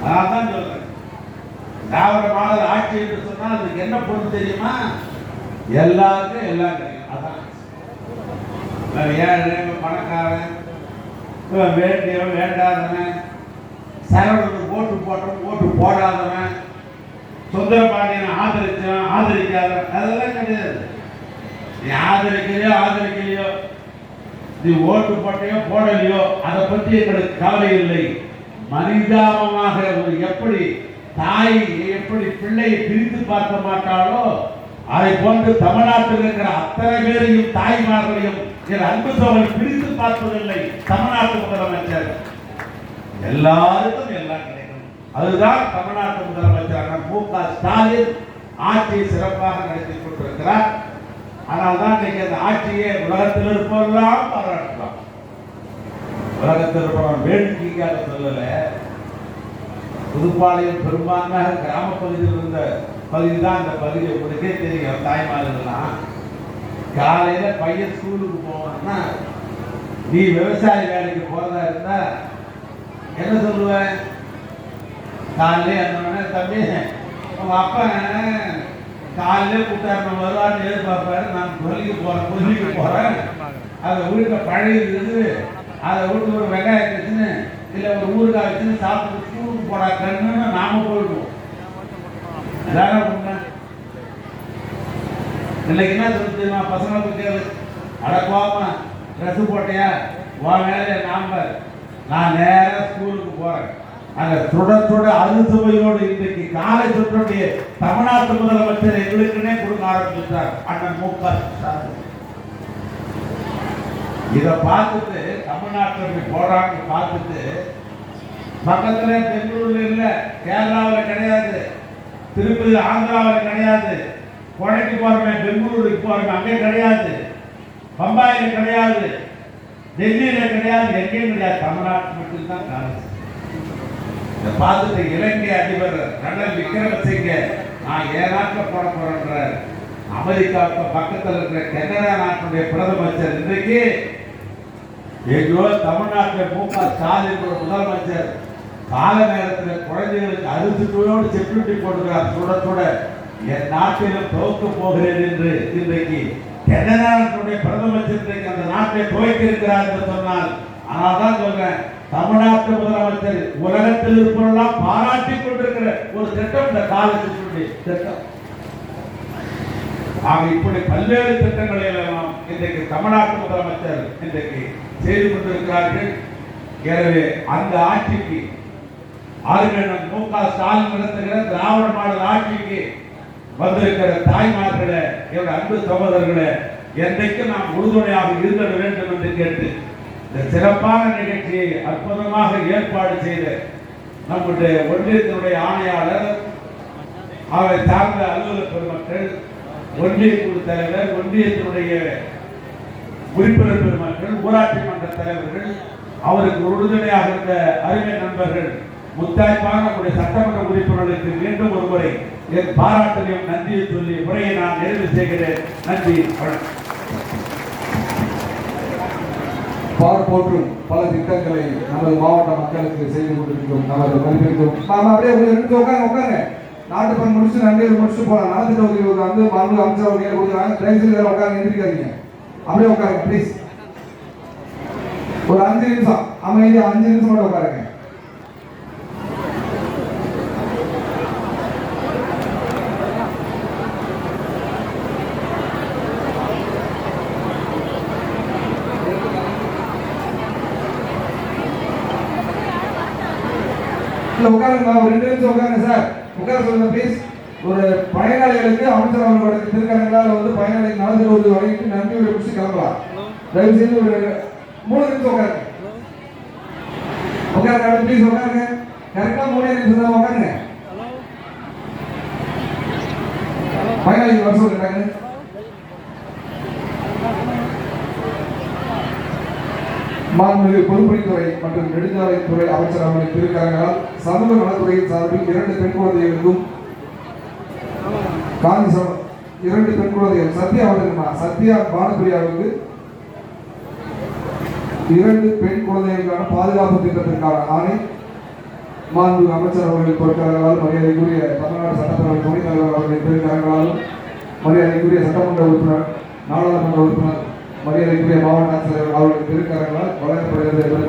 அதான் சொல்றேன். திராவிட மாடல் ஆட்சி என்று சொன்னால் அதுக்கு என்ன பொருள் தெரியுமா? எல்லாருக்கும் எல்லாம் கிடைக்கும். அதான் ஏழை பணக்காரன், வேண்டியவன் வேண்டாதவன், சரவணனுக்கு ஓட்டு போட்டவன் ஓட்டு போடாதவன், சுந்தரபாண்டியனை ஆதரிச்சவன் ஆதரிக்காதவன், அதெல்லாம் கிடையாது. நீ ஆதரிக்கலையோ நீ ஓட்டு போட்டையோ போடலையோ அதை பற்றி எங்களுக்கு கவலை இல்லை. மனிதாபமாக எப்படி தாய் எப்படி பிள்ளையை பிரித்து பார்க்க மாட்டாளோ அதை போன்று தமிழ்நாட்டில் இருக்கிற அத்தனை பேரையும் தாய்மார்களையும் என் அன்பு சோழன் பிரித்து பார்ப்பதில்லை தமிழ்நாட்டு முதலமைச்சர். எல்லாருக்கும் எல்லாம் கிடைக்கும். அதுதான் தமிழ்நாட்டு முதலமைச்சர் மு.க. ஸ்டாலின் ஆட்சியை சிறப்பாக நடத்தி கொண்டிருக்கிறார். ஆனால் தான் இன்னைக்கு அந்த ஆட்சியை உலகத்தில் இருப்பவெல்லாம் பாராட்டலாம். உலகத்தில் இருப்பவன் வேடிக்கைக்காக சொல்லல. புதுப்பாளையம் பெரும்பான்மையாக கிராம பகுதியில் இருந்த பகுதி தான் இந்த பகுதி. உங்களுக்கே தெரியும். தாய்மார்கள்லாம் காலையில பையன் ஸ்கூலுக்கு போவான்னா நீ விவசாய வேலைக்கு போறதா இருந்தா என்ன சொல்லுவேன்? காலையிலே அந்த தம்பி உங்க அப்பா காலையிலே கூட்டாரணம் வருவான்னு எதிர்பார்ப்பாரு. நான் கொல்லிக்கு போறேன் அதை வீட்டில் பழைய இருக்குது, அதை வீட்டு ஒரு வெங்காயம் வச்சுன்னு இல்லை ஒரு ஊருக்காய் வச்சுன்னு சாப்பிட்டு ஸ்கூலுக்கு போடா கண்ணுன்னு நாம போயிடுவோம். அதான உண்மை. இன்னைக்கு என்ன சொல்லு தெரியுமா? பசங்களுக்கு கேளு, அடக்குவாமா ட்ரெஸ் போட்டியா உன் வேலையை நான் நேராக ஸ்கூலுக்கு போறேன். அங்க சுட அறுசுவையோடு இன்றைக்கு காலை சுற்றுடைய தமிழ்நாட்டு முதலமைச்சர் எங்களுக்குன்னே கொடுக்க ஆரம்பிச்சார் அண்ணன் மு.க. ஸ்டாலின். இதை பார்த்துட்டு தமிழ்நாட்டில் போறாங்க பார்த்துட்டு பக்கத்துல பெங்களூர்ல இல்ல, கேரளாவில் கிடையாது, திருப்பதி ஆந்திராவில் கிடையாது, கொடைக்கு போறமே பெங்களூருக்கு போறமே அங்கே கிடையாது, பம்பாயில கிடையாது, டெல்லியில கிடையாது, எங்கேயும் கிடையாது, தமிழ்நாட்டு மட்டும்தான் காலேஜ். இதை பார்த்துட்டு இலங்கை அதிபர் ரணில் விக்ரமசிங்க நான் ஏன் நாட்டில் போட போறேன்ற அமெரிக்காவுக்கு பக்கத்தில் இருக்கிற கனடா நாட்டுடைய பிரதமர் இன்றைக்கு எங்கோ தமிழ்நாட்டில் மு.க. ஸ்டாலின் முதலமைச்சர் கால நேரத்தில் குழந்தைகளுக்கு அரிசியோடு செக்யூரிட்டி போடுகிறார். சுட என் நாட்டிலும் துவக்க போகிறேன் என்று இன்றைக்கு கனடா நாட்டுடைய பிரதமர் இன்றைக்கு அந்த நாட்டை துவக்கி இருக்கிறார் என்று சொன்னால், ஆனால் தான் சொல்றேன், தமிழ்நாட்டு முதலமைச்சர் உலகத்தில் இருப்பவர்களாம் பாராட்டி கொண்டிருக்கிற ஒரு திட்டம் இந்த காலத்தினுடைய திட்டம். ஆக இப்படி பல்வேறு திட்டங்களை எல்லாம் இன்றைக்கு தமிழ்நாட்டு முதலமைச்சர் இன்றைக்கு செய்து கொண்டிருக்கிறார்கள். எனவே அந்த ஆட்சிக்கு ஆளுநர் மு.க. ஸ்டாலின் நடத்துகிற திராவிட மாடல் ஆட்சிக்கு வந்திருக்கிற தாய்மார்களே, என்னுடைய அன்பு சகோதரர்களே, என்றைக்கு நாம் உறுதுணையாக இருக்க வேண்டும் என்று கேட்டு இந்த சிறப்பான நிகழ்ச்சியை அற்புதமாக ஏற்பாடு செய்த நம்முடைய ஒன்றியத்தினுடைய ஆணையாளர், அவரை சார்ந்த அலுவலர் பெருமக்கள், ஒன்றிய குழு தலைவர், ஒன்றியத்தினுடைய உறுப்பினர் பெருமக்கள், ஊராட்சி மன்ற தலைவர்கள், அவருக்கு உறுதுணையாக இருந்த அருமை நண்பர்கள், முத்தாய்ப்பான நம்முடைய சட்டமன்ற உறுப்பினர்களுக்கு மீண்டும் ஒருமுறை என் பாராட்டையும் நன்றியை சொல்லி முறையை நான் நிறைவு செய்கிறேன். நன்றி, வணக்கம். போற்றும் பல திட்டங்களை நமது மாவட்ட மக்களுக்கு செய்து கொண்டிருக்கிறோம். நமது மதிப்பிற்கும் நாம அப்படியே உட்காருங்க. நாட்டுப்பண் முடிச்சு நன்றி முடிச்சுட்டு போகலாம். நலத்திட்ட உதவி வந்து மருந்து அமைச்சர் ஒரு கையில் கொடுக்குறாங்க. தயவுசெய்து உட்காருங்க, எந்திரிக்காதீங்க, அப்படியே உட்காருங்க ப்ளீஸ். ஒரு 5 நிமிஷம் அமைதியா 5 நிமிஷம் மட்டும் உட்காருங்க. உட்காருங்க, ஒரு 2 நிமிஷம் உட்காருங்க சார். உட்கார சொல்லுங்க ப்ளீஸ். ஒரு பயனாளிகளுக்கு அமைச்சர் அவர்களுடைய திருக்கரங்களால் வந்து பயனாளிகள் நலத்திட்ட உதவி வழங்கிட்டு நன்றியுடைய முடிச்சு கிளம்பலாம். தயவு செய்து ஒரு 3 நிமிஷம் உட்காருங்க. உட்காருங்க ப்ளீஸ், உட்காருங்க. கரெக்டா 3 நிமிஷம் தான் உட்காருங்க. பயனாளிகள் வர சொல்லுங்க. மாண்புமிகு பொதுப்பணித்துறை மற்றும் நெடுஞ்சாலைத்துறை அமைச்சர் அவர்களின் திருக்கரங்களால் சமூக நலத்துறையின் சார்பில் 2 பெண் குழந்தைகளுக்கும் 2 பெண் குழந்தைகள் சத்யா பானபிரியாவுக்கு 2 பெண் குழந்தைகளுக்கான பாதுகாப்பு திட்டத்திற்கான ஆணை மாண்பு அமைச்சர் அவர்களின் பொறுப்பாளர்களால் மரியாதைக்குரிய தமிழ்நாடு சட்டப்பேரவை துணைத் தலைவர் அவர்களின் பெருக்கரங்களாலும் மரியாதைக்குரிய சட்டமன்ற உறுப்பினர் நாடாளுமன்ற உறுப்பினர் மரியாதைக்குரிய மாவட்ட ஆட்சியர் அவர்களின் பெருக்கரங்களால் வழங்கப்படுகிறது.